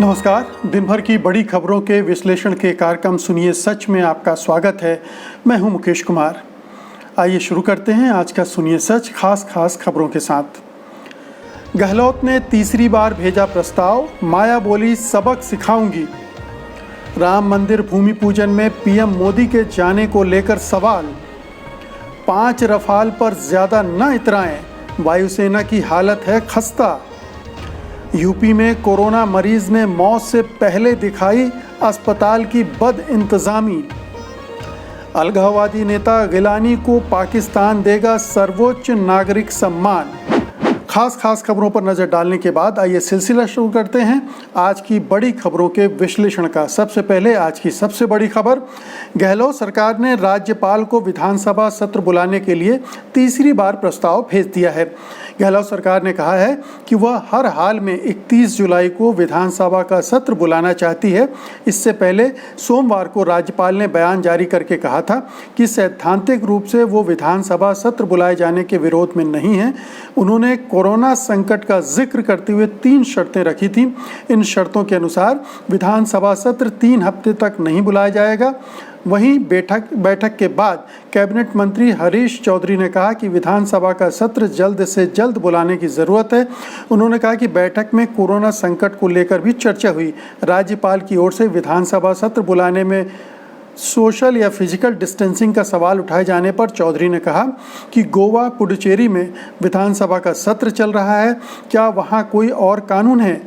नमस्कार। दिन भर की बड़ी खबरों के विश्लेषण के कार्यक्रम सुनिए सच में आपका स्वागत है। मैं हूं मुकेश कुमार। आइए शुरू करते हैं आज का सुनिए सच खास खबरों के साथ। गहलोत ने तीसरी बार भेजा प्रस्ताव, माया बोली सबक सिखाऊंगी। राम मंदिर भूमि पूजन में पीएम मोदी के जाने को लेकर सवाल। 5 रफाल पर ज्यादा न इतराएं, वायुसेना की हालत है खस्ता। यूपी में कोरोना मरीज ने मौत से पहले दिखाई अस्पताल की बद इंतजामी। अलगाववादी नेता गिलानी को पाकिस्तान देगा सर्वोच्च नागरिक सम्मान। खास खबरों पर नजर डालने के बाद आइए सिलसिला शुरू करते हैं आज की बड़ी खबरों के विश्लेषण का। सबसे पहले आज की सबसे बड़ी खबर, गहलोत सरकार ने राज्यपाल को विधानसभा सत्र बुलाने के लिए तीसरी बार प्रस्ताव भेज दिया है। गहलोत सरकार ने कहा है कि वह हर हाल में 31 जुलाई को विधानसभा का सत्र बुलाना चाहती है। इससे पहले सोमवार को राज्यपाल ने बयान जारी करके कहा था कि सैद्धांतिक रूप से वो विधानसभा सत्र बुलाए जाने के विरोध में नहीं है। उन्होंने कोरोना संकट का जिक्र करते हुए 3 शर्तें रखी थी। इन शर्तों के अनुसार विधानसभा सत्र 3 हफ्ते तक नहीं बुलाया जाएगा। वहीं बैठक के बाद कैबिनेट मंत्री हरीश चौधरी ने कहा कि विधानसभा का सत्र जल्द से जल्द बुलाने की ज़रूरत है। उन्होंने कहा कि बैठक में कोरोना संकट को लेकर भी चर्चा हुई। राज्यपाल की ओर से विधानसभा सत्र बुलाने में सोशल या फिजिकल डिस्टेंसिंग का सवाल उठाए जाने पर चौधरी ने कहा कि गोवा पुडुचेरी में विधानसभा का सत्र चल रहा है, क्या वहाँ कोई और कानून है?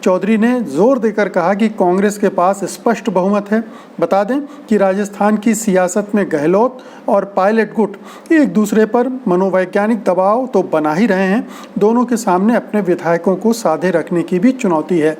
चौधरी ने जोर देकर कहा कि कांग्रेस के पास स्पष्ट बहुमत है। बता दें कि राजस्थान की सियासत में गहलोत और पायलट गुट एक दूसरे पर मनोवैज्ञानिक दबाव तो बना ही रहे हैं। दोनों के सामने अपने विधायकों को साधे रखने की भी चुनौती है।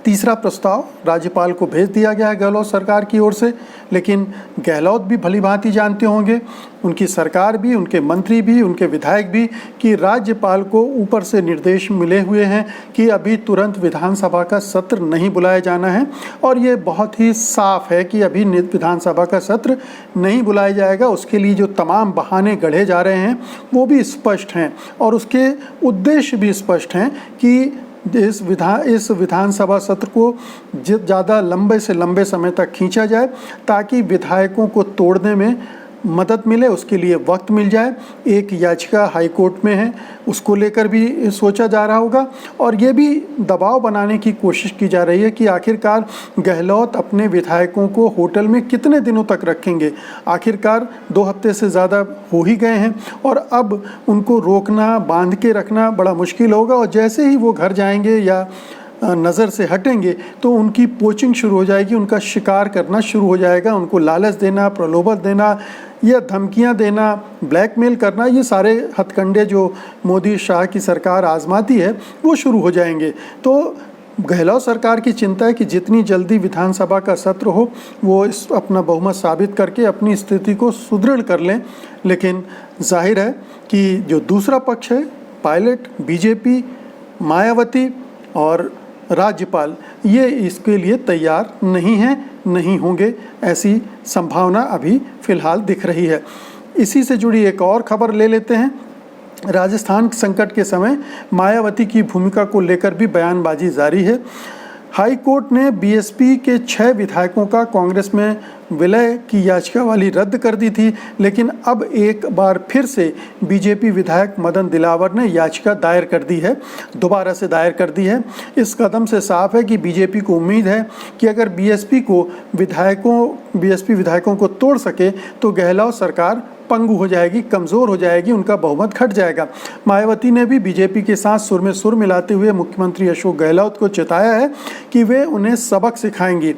तीसरा प्रस्ताव राज्यपाल को भेज दिया गया है गहलोत सरकार की ओर से, लेकिन गहलोत भी भली भांति जानते होंगे, उनकी सरकार भी, उनके मंत्री भी, उनके विधायक भी, कि राज्यपाल को ऊपर से निर्देश मिले हुए हैं कि अभी तुरंत विधानसभा का सत्र नहीं बुलाया जाना है। और ये बहुत ही साफ है कि अभी विधानसभा का सत्र नहीं बुलाया जाएगा। उसके लिए जो तमाम बहाने गढ़े जा रहे हैं वो भी स्पष्ट हैं और उसके उद्देश्य भी स्पष्ट हैं कि इस विधानसभा सत्र को ज़्यादा लंबे से लंबे समय तक खींचा जाए ताकि विधायकों को तोड़ने में मदद मिले, उसके लिए वक्त मिल जाए। एक याचिका हाई कोर्ट में है, उसको लेकर भी सोचा जा रहा होगा और ये भी दबाव बनाने की कोशिश की जा रही है कि आखिरकार गहलोत अपने विधायकों को होटल में कितने दिनों तक रखेंगे। आखिरकार 2 हफ्ते से ज़्यादा हो ही गए हैं और अब उनको रोकना, बांध के रखना बड़ा मुश्किल होगा और जैसे ही वो घर जाएंगे या नज़र से हटेंगे तो उनकी पोचिंग शुरू हो जाएगी, उनका शिकार करना शुरू हो जाएगा। उनको लालच देना, प्रलोभन देना या धमकियां देना, ब्लैकमेल करना, ये सारे हथकंडे जो मोदी शाह की सरकार आजमाती है वो शुरू हो जाएंगे। तो गहलोत सरकार की चिंता है कि जितनी जल्दी विधानसभा का सत्र हो वो अपना बहुमत साबित करके अपनी स्थिति को सुदृढ़ कर लें। लेकिन जाहिर है कि जो दूसरा पक्ष है, पायलट, बीजेपी, मायावती और राज्यपाल, ये इसके लिए तैयार नहीं हैं, नहीं होंगे, ऐसी संभावना अभी फिलहाल दिख रही है। इसी से जुड़ी एक और खबर ले लेते हैं। राजस्थान संकट के समय मायावती की भूमिका को लेकर भी बयानबाजी जारी है। हाई कोर्ट ने बीएसपी के 6 विधायकों का कांग्रेस में विलय की याचिका वाली रद्द कर दी थी, लेकिन अब एक बार फिर से बीजेपी विधायक मदन दिलावर ने याचिका दायर कर दी है, दोबारा से दायर कर दी है। इस कदम से साफ है कि बीजेपी को उम्मीद है कि अगर बीएसपी विधायकों को तोड़ सके तो गहलोत सरकार पंगु हो जाएगी, कमज़ोर हो जाएगी, उनका बहुमत घट जाएगा। मायावती ने भी बीजेपी के साथ सुर में सुर मिलाते हुए मुख्यमंत्री अशोक गहलोत को चेताया है कि वे उन्हें सबक सिखाएंगी।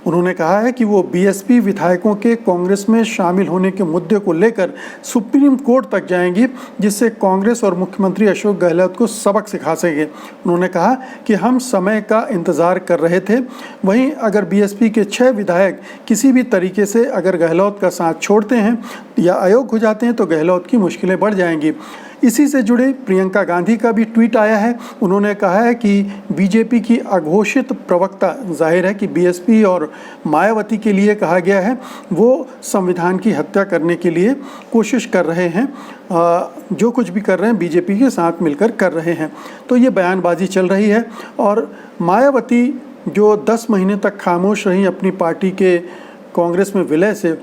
उन्होंने कहा है कि वो बीएसपी विधायकों के कांग्रेस में शामिल होने के मुद्दे को लेकर सुप्रीम कोर्ट तक जाएंगी, जिससे कांग्रेस और मुख्यमंत्री अशोक गहलोत को सबक सिखा सकेंगे। उन्होंने कहा कि हम समय का इंतज़ार कर रहे थे। वहीं अगर बीएसपी के 6 विधायक किसी भी तरीके से अगर गहलोत का साथ छोड़ते हैं या अयोग्य हो जाते हैं तो गहलोत की मुश्किलें बढ़ जाएंगी। इसी से जुड़े प्रियंका गांधी का भी ट्वीट आया है। उन्होंने कहा है कि बीजेपी की अघोषित प्रवक्ता, जाहिर है कि बीएसपी और मायावती के लिए कहा गया है, वो संविधान की हत्या करने के लिए कोशिश कर रहे हैं, जो कुछ भी कर रहे हैं बीजेपी के साथ मिलकर कर रहे हैं। तो ये बयानबाजी चल रही है और मायावती जो 10 महीने तक खामोश रही अपनी पार्टी के कांग्रेस में विलय से,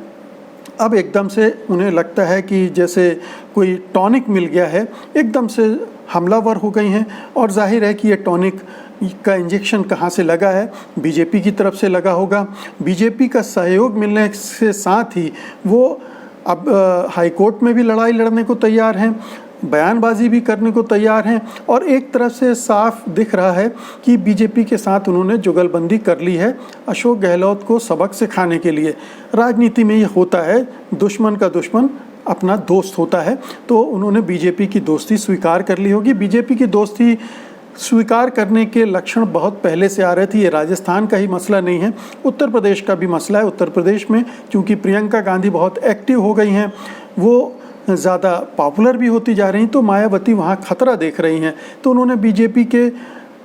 अब एकदम से उन्हें लगता है कि जैसे कोई टॉनिक मिल गया है, एकदम से हमलावर हो गई हैं। और जाहिर है कि ये टॉनिक का इंजेक्शन कहाँ से लगा है, बीजेपी की तरफ से लगा होगा। बीजेपी का सहयोग मिलने के साथ ही वो अब हाई कोर्ट में भी लड़ाई लड़ने को तैयार हैं, बयानबाजी भी करने को तैयार हैं और एक तरफ से साफ दिख रहा है कि बीजेपी के साथ उन्होंने जुगलबंदी कर ली है अशोक गहलोत को सबक सिखाने के लिए। राजनीति में ये होता है, दुश्मन का दुश्मन अपना दोस्त होता है, तो उन्होंने बीजेपी की दोस्ती स्वीकार कर ली होगी। बीजेपी की दोस्ती स्वीकार करने के लक्षण बहुत पहले से आ रहे थे। ये राजस्थान का ही मसला नहीं है, उत्तर प्रदेश का भी मसला है। उत्तर प्रदेश में चूँकि प्रियंका गांधी बहुत एक्टिव हो गई हैं, वो ज़्यादा पॉपुलर भी होती जा रही, तो मायावती वहाँ खतरा देख रही हैं, तो उन्होंने बीजेपी के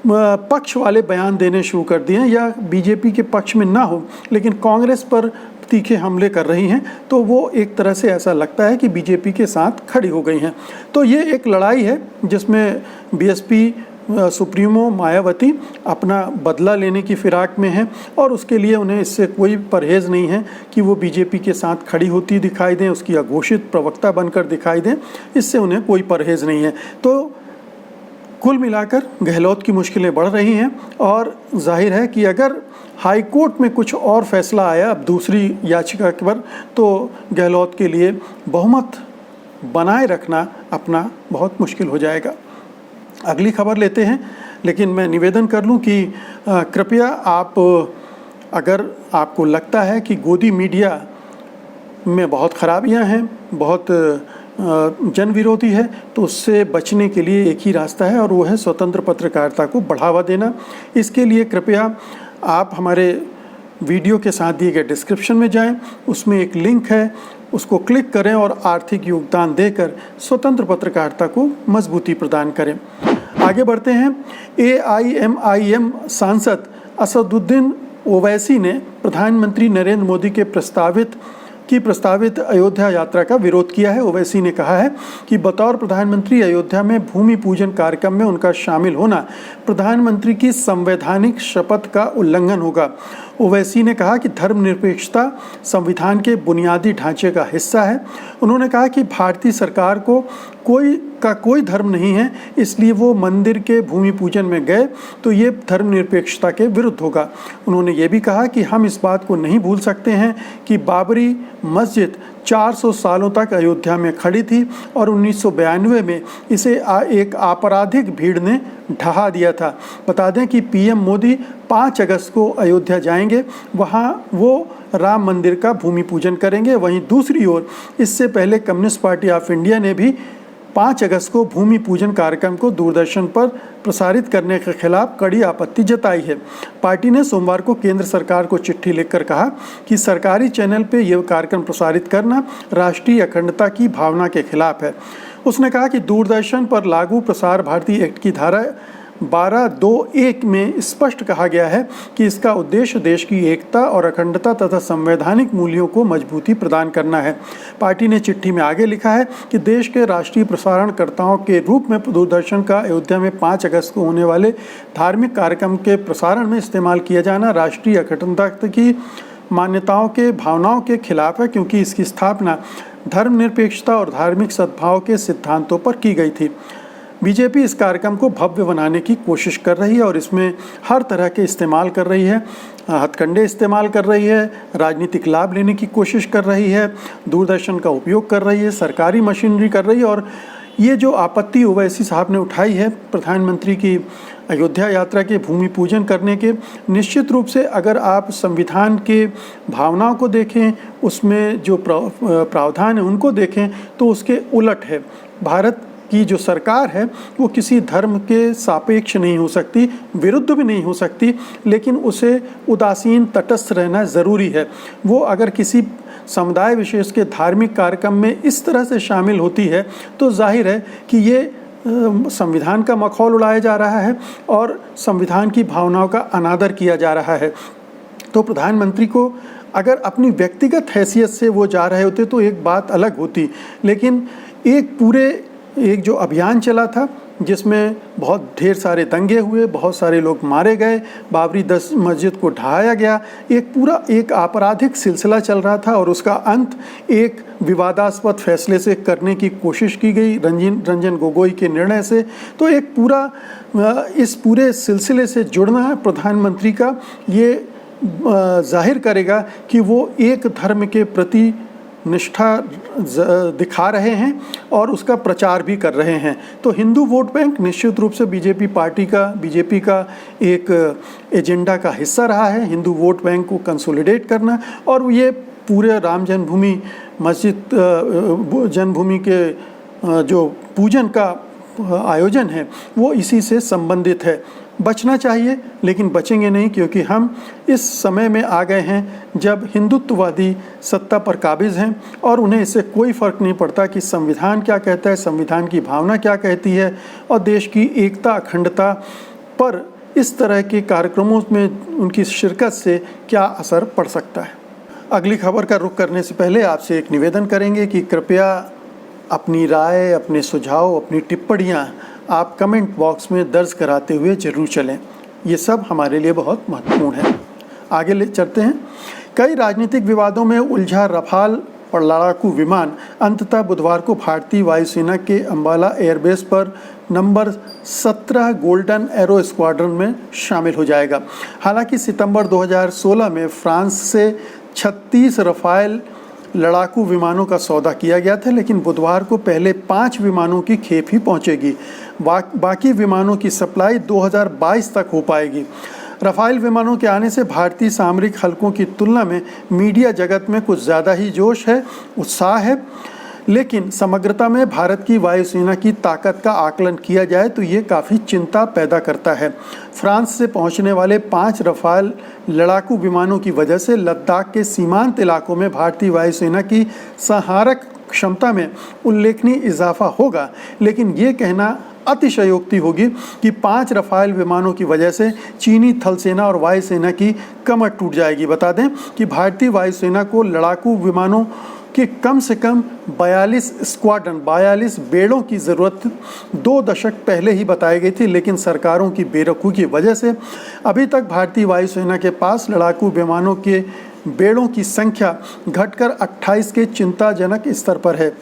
पक्ष वाले बयान देने शुरू कर दिए हैं, या बीजेपी के पक्ष में ना हो लेकिन कांग्रेस पर तीखे हमले कर रही हैं। तो वो एक तरह से ऐसा लगता है कि बीजेपी के साथ खड़ी हो गई हैं। तो ये एक लड़ाई है जिसमें बीएसपी सुप्रीमो मायावती अपना बदला लेने की फिराक में है और उसके लिए उन्हें इससे कोई परहेज़ नहीं है कि वो बीजेपी के साथ खड़ी होती दिखाई दें, उसकी अघोषित प्रवक्ता बनकर दिखाई दें, इससे उन्हें कोई परहेज़ नहीं है। तो कुल मिलाकर गहलोत की मुश्किलें बढ़ रही हैं और जाहिर है कि अगर हाई कोर्ट में कुछ और फैसला आया अब दूसरी याचिका पर, तो गहलोत के लिए बहुमत बनाए रखना अपना बहुत मुश्किल हो जाएगा। अगली खबर लेते हैं, लेकिन मैं निवेदन कर लूं कि कृपया आप, अगर आपको लगता है कि गोदी मीडिया में बहुत खराबियां हैं, बहुत जन विरोधी है, तो उससे बचने के लिए एक ही रास्ता है और वो है स्वतंत्र पत्रकारिता को बढ़ावा देना। इसके लिए कृपया आप हमारे वीडियो के साथ दिए गए डिस्क्रिप्शन में जाएं, उसमें एक लिंक है, उसको क्लिक करें और आर्थिक योगदान देकर स्वतंत्र पत्रकारिता को मजबूती प्रदान करें। आगे बढ़ते हैं। AIMIM सांसद असदुद्दीन ओवैसी ने प्रधानमंत्री नरेंद्र मोदी के प्रस्तावित अयोध्या यात्रा का विरोध किया है। ओवैसी ने कहा है कि बतौर प्रधानमंत्री अयोध्या में भूमि पूजन कार्यक्रम में उनका शामिल होना प्रधानमंत्री की संवैधानिक शपथ का उल्लंघन होगा। ओवैसी ने कहा कि धर्मनिरपेक्षता संविधान के बुनियादी ढांचे का हिस्सा है। उन्होंने कहा कि भारतीय सरकार को कोई धर्म नहीं है, इसलिए वो मंदिर के भूमि पूजन में गए तो ये धर्मनिरपेक्षता के विरुद्ध होगा। उन्होंने ये भी कहा कि हम इस बात को नहीं भूल सकते हैं कि बाबरी मस्जिद 400 सालों तक अयोध्या में खड़ी थी और 1992 में इसे एक आपराधिक भीड़ ने ढहा दिया था। बता दें कि पीएम मोदी 5 अगस्त को अयोध्या जाएंगे, वहाँ वो राम मंदिर का भूमि पूजन करेंगे। वहीं दूसरी ओर इससे पहले कम्युनिस्ट पार्टी ऑफ इंडिया ने भी 5 अगस्त को भूमि पूजन कार्यक्रम को दूरदर्शन पर प्रसारित करने के खिलाफ कड़ी आपत्ति जताई है। पार्टी ने सोमवार को केंद्र सरकार को चिट्ठी लिखकर कहा कि सरकारी चैनल पर यह कार्यक्रम प्रसारित करना राष्ट्रीय अखंडता की भावना के खिलाफ है। उसने कहा कि दूरदर्शन पर लागू प्रसार भारती एक्ट की धारा 12(2)(1) में स्पष्ट कहा गया है कि इसका उद्देश्य देश की एकता और अखंडता तथा संवैधानिक मूल्यों को मजबूती प्रदान करना है। पार्टी ने चिट्ठी में आगे लिखा है कि देश के राष्ट्रीय प्रसारणकर्ताओं के रूप में दूरदर्शन का अयोध्या में 5 अगस्त को होने वाले धार्मिक कार्यक्रम के प्रसारण में इस्तेमाल किया जाना राष्ट्रीय अखंडता की मान्यताओं के भावनाओं के खिलाफ है, क्योंकि इसकी स्थापना धर्मनिरपेक्षता और धार्मिक सद्भाव के सिद्धांतों पर की गई थी। बीजेपी इस कार्यक्रम को भव्य बनाने की कोशिश कर रही है और इसमें हर तरह के इस्तेमाल कर रही है, हथकंडे इस्तेमाल कर रही है, राजनीतिक लाभ लेने की कोशिश कर रही है, दूरदर्शन का उपयोग कर रही है, सरकारी मशीनरी कर रही है। और ये जो आपत्ति ओवैसी साहब ने उठाई है प्रधानमंत्री की अयोध्या यात्रा के भूमि पूजन करने के, निश्चित रूप से अगर आप संविधान के भावनाओं को देखें, उसमें जो प्रावधान है उनको देखें, तो उसके उलट है। भारत की जो सरकार है वो किसी धर्म के सापेक्ष नहीं हो सकती, विरुद्ध भी नहीं हो सकती, लेकिन उसे उदासीन तटस्थ रहना ज़रूरी है। वो अगर किसी समुदाय विशेष के धार्मिक कार्यक्रम में इस तरह से शामिल होती है तो जाहिर है कि ये संविधान का मखौल उड़ाया जा रहा है और संविधान की भावनाओं का अनादर किया जा रहा है। तो प्रधानमंत्री को अगर अपनी व्यक्तिगत हैसियत से वो जा रहे होते तो एक बात अलग होती, लेकिन एक जो अभियान चला था जिसमें बहुत ढेर सारे दंगे हुए, बहुत सारे लोग मारे गए, बाबरी मस्जिद को ढहाया गया, एक आपराधिक सिलसिला चल रहा था और उसका अंत एक विवादास्पद फैसले से करने की कोशिश की गई रंजन गोगोई के निर्णय से। तो इस पूरे सिलसिले से जुड़ना प्रधानमंत्री का ये जाहिर करेगा कि वो एक धर्म के प्रति निष्ठा दिखा रहे हैं और उसका प्रचार भी कर रहे हैं। तो हिंदू वोट बैंक निश्चित रूप से बीजेपी का एक एजेंडा का हिस्सा रहा है, हिंदू वोट बैंक को कंसोलिडेट करना, और ये पूरे राम जन्मभूमि के जो पूजन का आयोजन है वो इसी से संबंधित है। बचना चाहिए, लेकिन बचेंगे नहीं, क्योंकि हम इस समय में आ गए हैं जब हिंदुत्ववादी सत्ता पर काबिज हैं और उन्हें इससे कोई फ़र्क नहीं पड़ता कि संविधान क्या कहता है, संविधान की भावना क्या कहती है और देश की एकता अखंडता पर इस तरह के कार्यक्रमों में उनकी शिरकत से क्या असर पड़ सकता है। अगली खबर का रुख करने से पहले आपसे एक निवेदन करेंगे कि कृपया अपनी राय, अपने सुझाव, अपनी टिप्पणियाँ आप कमेंट बॉक्स में दर्ज कराते हुए ज़रूर चलें। ये सब हमारे लिए बहुत महत्वपूर्ण है। आगे ले चलते हैं। कई राजनीतिक विवादों में उलझा रफाल और लड़ाकू विमान अंततः बुधवार को भारतीय वायुसेना के अंबाला एयरबेस पर नंबर 17 गोल्डन एरो स्क्वाड्रन में शामिल हो जाएगा। हालांकि सितंबर 2016 में फ्रांस से 36 रफाल लड़ाकू विमानों का सौदा किया गया था, लेकिन बुधवार को पहले 5 विमानों की खेप ही पहुंचेगी। बाकी विमानों की सप्लाई 2022 तक हो पाएगी। रफाल विमानों के आने से भारतीय सामरिक हल्कों की तुलना में मीडिया जगत में कुछ ज़्यादा ही जोश है, उत्साह है, लेकिन समग्रता में भारत की वायुसेना की ताकत का आकलन किया जाए तो ये काफ़ी चिंता पैदा करता है। फ्रांस से पहुंचने वाले 5 रफाल लड़ाकू विमानों की वजह से लद्दाख के सीमांत इलाकों में भारतीय वायुसेना की संहारक क्षमता में उल्लेखनीय इजाफा होगा, लेकिन ये कहना अतिशयोक्ति होगी कि 5 रफाल विमानों की वजह से चीनी थल सेना और वायुसेना की कमर टूट जाएगी। बता दें कि भारतीय वायुसेना को लड़ाकू विमानों कि कम से कम 42 बेड़ों की ज़रूरत 2 दशक पहले ही बताई गई थी, लेकिन सरकारों की बेरखी की वजह से अभी तक भारतीय वायुसेना के पास लड़ाकू विमानों के बेड़ों की संख्या घटकर 28 के चिंताजनक स्तर पर है।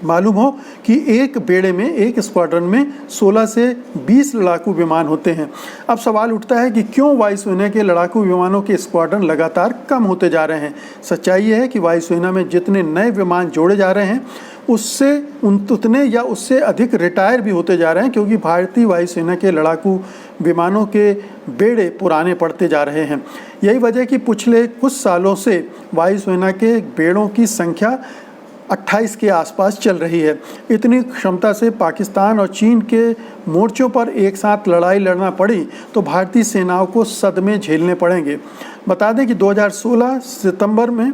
मालूम हो कि एक बेड़े में, एक स्क्वाड्रन में 16 से 20 लड़ाकू विमान होते हैं। अब सवाल उठता है कि क्यों वायुसेना के लड़ाकू विमानों के स्क्वाड्रन लगातार कम होते जा रहे हैं। सच्चाई ये है कि वायुसेना में जितने नए विमान जोड़े जा रहे हैं उतने या उससे अधिक रिटायर भी होते जा रहे हैं, क्योंकि भारतीय वायुसेना के लड़ाकू विमानों के बेड़े पुराने पड़ते जा रहे हैं। यही वजह कि पिछले कुछ सालों से वायुसेना के बेड़ों की संख्या 28 के आसपास चल रही है। इतनी क्षमता से पाकिस्तान और चीन के मोर्चों पर एक साथ लड़ाई लड़ना पड़ी तो भारतीय सेनाओं को सदमे झेलने पड़ेंगे। बता दें कि 2016 सितंबर में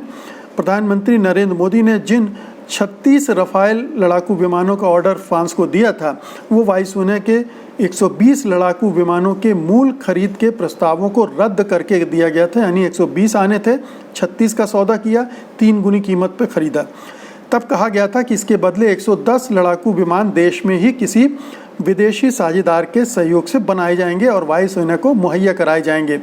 प्रधानमंत्री नरेंद्र मोदी ने जिन 36 रफाल लड़ाकू विमानों का ऑर्डर फ्रांस को दिया था, वो वायुसेना के 120 लड़ाकू विमानों के मूल खरीद के प्रस्तावों को रद्द करके दिया गया था। यानी 120 आने थे, 36 का सौदा किया, 3 गुनी कीमत पर खरीदा। तब कहा गया था कि इसके बदले 110 लड़ाकू विमान देश में ही किसी विदेशी साझेदार के सहयोग से बनाए जाएंगे और वायुसेना को मुहैया कराए जाएंगे।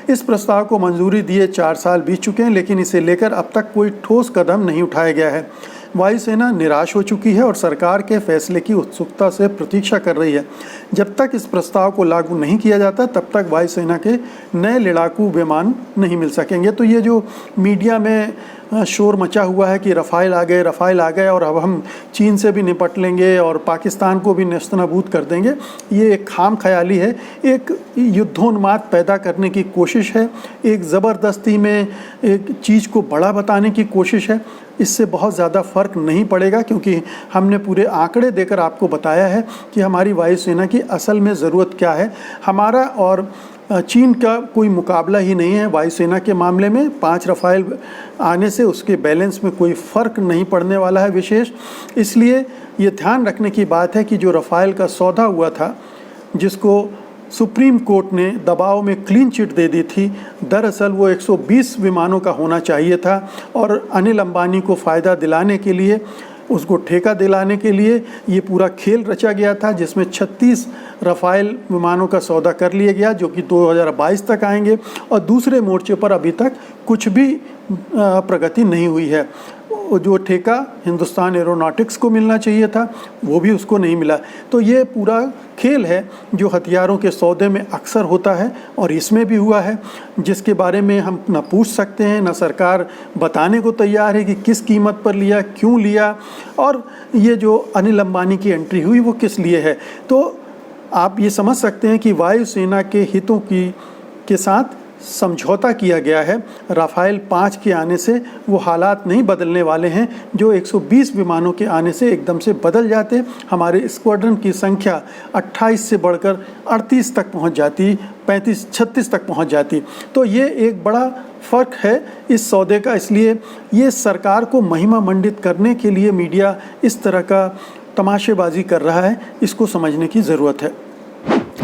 इस प्रस्ताव को मंजूरी दिए 4 साल बीत चुके हैं, लेकिन इसे लेकर अब तक कोई ठोस कदम नहीं उठाया गया है। वायुसेना निराश हो चुकी है और सरकार के फैसले की उत्सुकता से प्रतीक्षा कर रही है। जब तक इस प्रस्ताव को लागू नहीं किया जाता तब तक वायुसेना के नए लड़ाकू विमान नहीं मिल सकेंगे। तो ये जो मीडिया में शोर मचा हुआ है कि रफ़ाल आ गए और अब हम चीन से भी निपट लेंगे और पाकिस्तान को भी नेस्तनाबूद कर देंगे, ये एक खाम ख्याली है, एक युद्धोन्माद पैदा करने की कोशिश है, एक ज़बरदस्ती में एक चीज़ को बड़ा बताने की कोशिश है। इससे बहुत ज़्यादा फ़र्क नहीं पड़ेगा, क्योंकि हमने पूरे आंकड़े देकर आपको बताया है कि हमारी वायुसेना की असल में ज़रूरत क्या है। हमारा और चीन का कोई मुकाबला ही नहीं है वायुसेना के मामले में। 5 रफ़ाइल आने से उसके बैलेंस में कोई फ़र्क नहीं पड़ने वाला है विशेष। इसलिए ये ध्यान रखने की बात है कि जो रफ़ाइल का सौदा हुआ था, जिसको सुप्रीम कोर्ट ने दबाव में क्लीन चिट दे दी थी, दरअसल वो 120 विमानों का होना चाहिए था और अनिल अंबानी को फ़ायदा दिलाने के लिए, उसको ठेका दिलाने के लिए ये पूरा खेल रचा गया था, जिसमें 36 रफ़ाइल विमानों का सौदा कर लिया गया, जो कि 2022 तक आएंगे। और दूसरे मोर्चे पर अभी तक कुछ भी प्रगति नहीं हुई है। जो ठेका हिंदुस्तान एरोनॉटिक्स को मिलना चाहिए था, वो भी उसको नहीं मिला। तो ये पूरा खेल है जो हथियारों के सौदे में अक्सर होता है और इसमें भी हुआ है, जिसके बारे में हम न पूछ सकते हैं, न सरकार बताने को तैयार है कि किस कीमत पर लिया, क्यों लिया, और ये जो अनिल अंबानी की एंट्री हुई वो किस लिए है। तो आप ये समझ सकते हैं कि वायुसेना के हितों के साथ समझौता किया गया है। राफेल 5 के आने से वो हालात नहीं बदलने वाले हैं जो 120 विमानों के आने से एकदम से बदल जाते। हमारे स्क्वाड्रन की संख्या 28 से बढ़कर 38 तक पहुंच जाती, 35-36 तक पहुंच जाती। तो ये एक बड़ा फ़र्क है इस सौदे का। इसलिए ये सरकार को महिमा मंडित करने के लिए मीडिया इस तरह का तमाशेबाजी कर रहा है, इसको समझने की ज़रूरत है।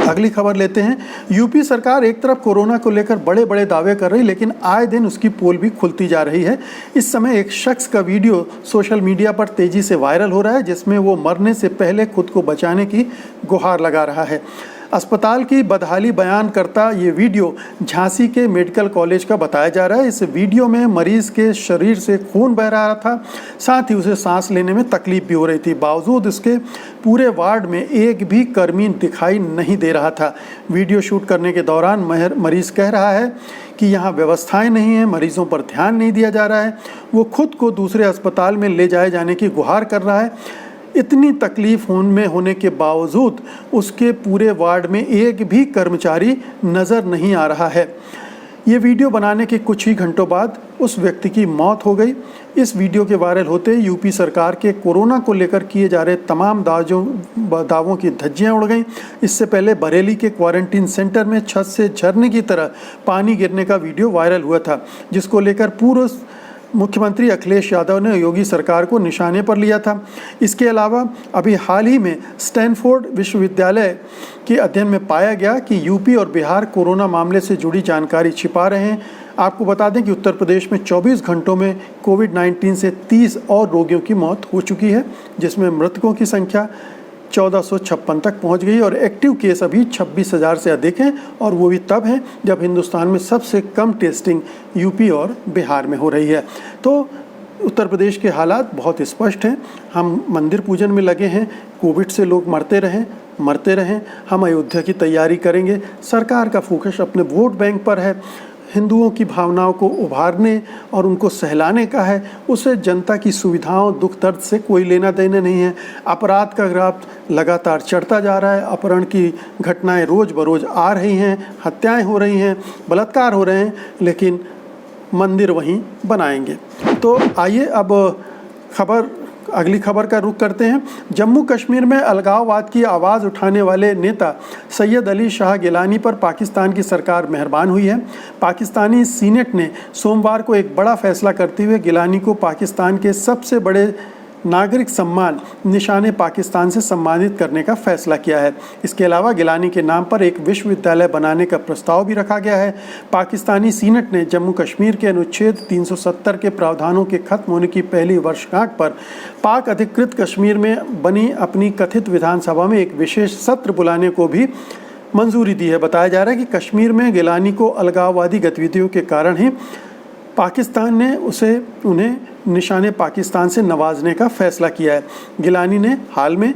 अगली खबर लेते हैं। यूपी सरकार एक तरफ कोरोना को लेकर बड़े बड़े दावे कर रही, लेकिन आए दिन उसकी पोल भी खुलती जा रही है। इस समय एक शख्स का वीडियो सोशल मीडिया पर तेजी से वायरल हो रहा है, जिसमें वो मरने से पहले खुद को बचाने की गुहार लगा रहा है। अस्पताल की बदहाली बयान करता ये वीडियो झांसी के मेडिकल कॉलेज का बताया जा रहा है। इस वीडियो में मरीज के शरीर से खून बह रहा था, साथ ही उसे सांस लेने में तकलीफ भी हो रही थी। बावजूद इसके पूरे वार्ड में एक भी कर्मी दिखाई नहीं दे रहा था। वीडियो शूट करने के दौरान मरीज कह रहा है कि यहाँ व्यवस्थाएं नहीं हैं, मरीजों पर ध्यान नहीं दिया जा रहा है। वो खुद को दूसरे अस्पताल में ले जाए जाने की गुहार कर रहा है। इतनी तकलीफ होने के बावजूद उसके पूरे वार्ड में एक भी कर्मचारी नज़र नहीं आ रहा है। ये वीडियो बनाने के कुछ ही घंटों बाद उस व्यक्ति की मौत हो गई। इस वीडियो के वायरल होते यूपी सरकार के कोरोना को लेकर किए जा रहे तमाम दावों की धज्जियां उड़ गईं। इससे पहले बरेली के क्वारंटीन सेंटर में छत से झरने की तरह पानी गिरने का वीडियो वायरल हुआ था, जिसको लेकर पूर्व मुख्यमंत्री अखिलेश यादव ने योगी सरकार को निशाने पर लिया था। इसके अलावा अभी हाल ही में स्टैनफोर्ड विश्वविद्यालय के अध्ययन में पाया गया कि यूपी और बिहार कोरोना मामले से जुड़ी जानकारी छिपा रहे हैं। आपको बता दें कि उत्तर प्रदेश में 24 घंटों में कोविड-19 से 30 और रोगियों की मौत हो चुकी है, जिसमें मृतकों की संख्या 1456 तक पहुंच गई और एक्टिव केस अभी 26,000 से अधिक हैं, और वो भी तब हैं जब हिंदुस्तान में सबसे कम टेस्टिंग यूपी और बिहार में हो रही है। तो उत्तर प्रदेश के हालात बहुत स्पष्ट हैं। हम मंदिर पूजन में लगे हैं, कोविड से लोग मरते रहें। हम अयोध्या की तैयारी करेंगे। सरकार का फोकस अपने वोट बैंक पर है, हिंदुओं की भावनाओं को उभारने और उनको सहलाने का है। उसे जनता की सुविधाओं, दुख दर्द से कोई लेना देना नहीं है। अपराध का ग्राफ लगातार चढ़ता जा रहा है। अपहरण की घटनाएं रोज़ बरोज़ आ रही हैं, हत्याएं हो रही हैं, बलात्कार हो रहे हैं, लेकिन मंदिर वहीं बनाएंगे। तो आइए अब अगली खबर का रुख करते हैं। जम्मू कश्मीर में अलगाववाद की आवाज़ उठाने वाले नेता सैयद अली शाह गिलानी पर पाकिस्तान की सरकार मेहरबान हुई है। पाकिस्तानी सीनेट ने सोमवार को एक बड़ा फैसला करते हुए गिलानी को पाकिस्तान के सबसे बड़े नागरिक सम्मान निशाने पाकिस्तान से सम्मानित करने का फैसला किया है। इसके अलावा गिलानी के नाम पर एक विश्वविद्यालय बनाने का प्रस्ताव भी रखा गया है। पाकिस्तानी सीनेट ने जम्मू कश्मीर के अनुच्छेद 370 के प्रावधानों के खत्म होने की पहली वर्षगांठ पर पाक अधिकृत कश्मीर में बनी अपनी कथित विधानसभा में एक विशेष सत्र बुलाने को भी मंजूरी दी है। बताया जा रहा है कि कश्मीर में गिलानी को अलगाववादी गतिविधियों के कारण ही पाकिस्तान ने उन्हें निशाने पाकिस्तान से नवाजने का फैसला किया है। गिलानी ने हाल में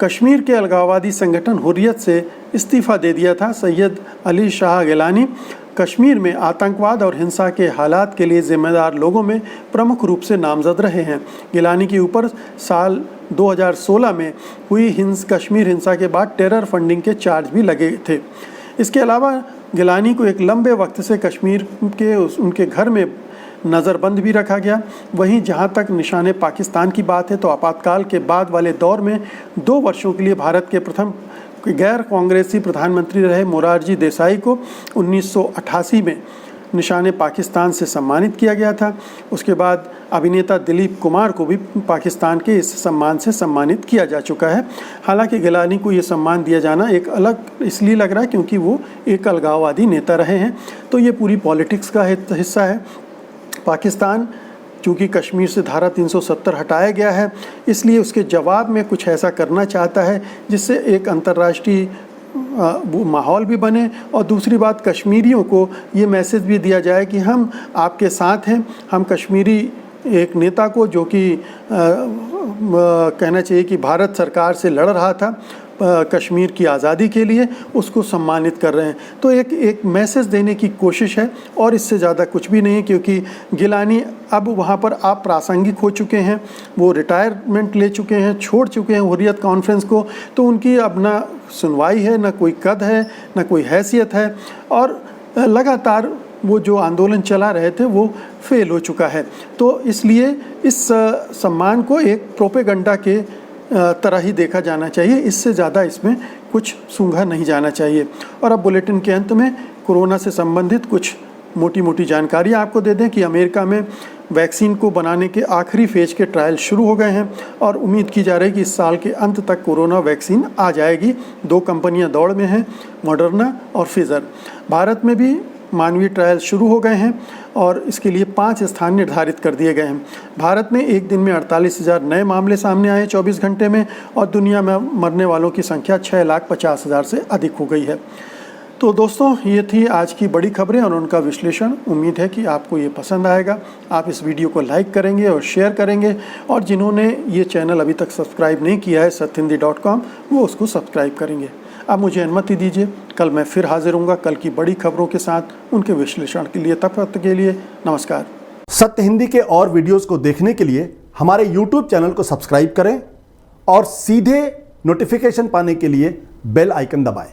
कश्मीर के अलगाववादी संगठन हुर्रियत से इस्तीफ़ा दे दिया था। सैयद अली शाह गिलानी कश्मीर में आतंकवाद और हिंसा के हालात के लिए जिम्मेदार लोगों में प्रमुख रूप से नामजद रहे हैं। गिलानी के ऊपर साल 2016 में हुई कश्मीर हिंसा के बाद टेरर फंडिंग के चार्ज भी लगे थे। इसके अलावा गिलानी को एक लंबे वक्त से कश्मीर के उनके घर में नज़रबंद भी रखा गया। वहीं जहां तक निशाने पाकिस्तान की बात है तो आपातकाल के बाद वाले दौर में 2 वर्षों के लिए भारत के प्रथम गैर कांग्रेसी प्रधानमंत्री रहे मोरारजी देसाई को 1988 में निशाने पाकिस्तान से सम्मानित किया गया था। उसके बाद अभिनेता दिलीप कुमार को भी पाकिस्तान के इस सम्मान से सम्मानित किया जा चुका है। हालांकि गिलानी को ये सम्मान दिया जाना एक अलग इसलिए लग रहा है क्योंकि वो एक अलगाववादी नेता रहे हैं, तो ये पूरी पॉलिटिक्स का हिस्सा है। पाकिस्तान चूँकि कश्मीर से धारा 370 हटाया गया है, इसलिए उसके जवाब में कुछ ऐसा करना चाहता है जिससे एक अंतर्राष्ट्रीय माहौल भी बने और दूसरी बात कश्मीरियों को ये मैसेज भी दिया जाए कि हम आपके साथ हैं। हम कश्मीरी एक नेता को जो कि कहना चाहिए कि भारत सरकार से लड़ रहा था कश्मीर की आज़ादी के लिए, उसको सम्मानित कर रहे हैं। तो एक मैसेज देने की कोशिश है और इससे ज़्यादा कुछ भी नहीं है, क्योंकि गिलानी अब वहाँ पर अप्रासंगिक हो चुके हैं। वो रिटायरमेंट ले चुके हैं, छोड़ चुके हैं हुर्रियत कॉन्फ्रेंस को, तो उनकी अब ना सुनवाई है, ना कोई कद है, ना कोई हैसियत है और लगातार वो जो आंदोलन चला रहे थे वो फेल हो चुका है। तो इसलिए इस सम्मान को एक प्रोपेगंडा के तरह ही देखा जाना चाहिए, इससे ज़्यादा इसमें कुछ सूंघा नहीं जाना चाहिए। और अब बुलेटिन के अंत में कोरोना से संबंधित कुछ मोटी मोटी जानकारी आपको दे दें कि अमेरिका में वैक्सीन को बनाने के आखिरी फेज के ट्रायल शुरू हो गए हैं और उम्मीद की जा रही है कि इस साल के अंत तक कोरोना वैक्सीन आ जाएगी। 2 कंपनियां दौड़ में हैं, मॉडर्ना और फिजर। भारत में भी मानवीय ट्रायल शुरू हो गए हैं और इसके लिए 5 स्थान निर्धारित कर दिए गए हैं। भारत में एक दिन में 48,000 नए मामले सामने आए 24 घंटे में और दुनिया में मरने वालों की संख्या 6,50,000 से अधिक हो गई है। तो दोस्तों, ये थी आज की बड़ी खबरें और उनका विश्लेषण। उम्मीद है कि आपको ये पसंद आएगा। आप इस वीडियो को लाइक करेंगे और शेयर करेंगे और जिन्होंने ये चैनल अभी तक सब्सक्राइब नहीं किया है satyhindi.com, वो उसको सब्सक्राइब करेंगे। अब मुझे अनुमति दीजिए, कल मैं फिर हाजिर हूँगा कल की बड़ी खबरों के साथ, उनके विश्लेषण के लिए। तब तक के लिए नमस्कार। सत्य हिंदी के और वीडियोस को देखने के लिए हमारे YouTube चैनल को सब्सक्राइब करें और सीधे नोटिफिकेशन पाने के लिए बेल आइकन दबाएं।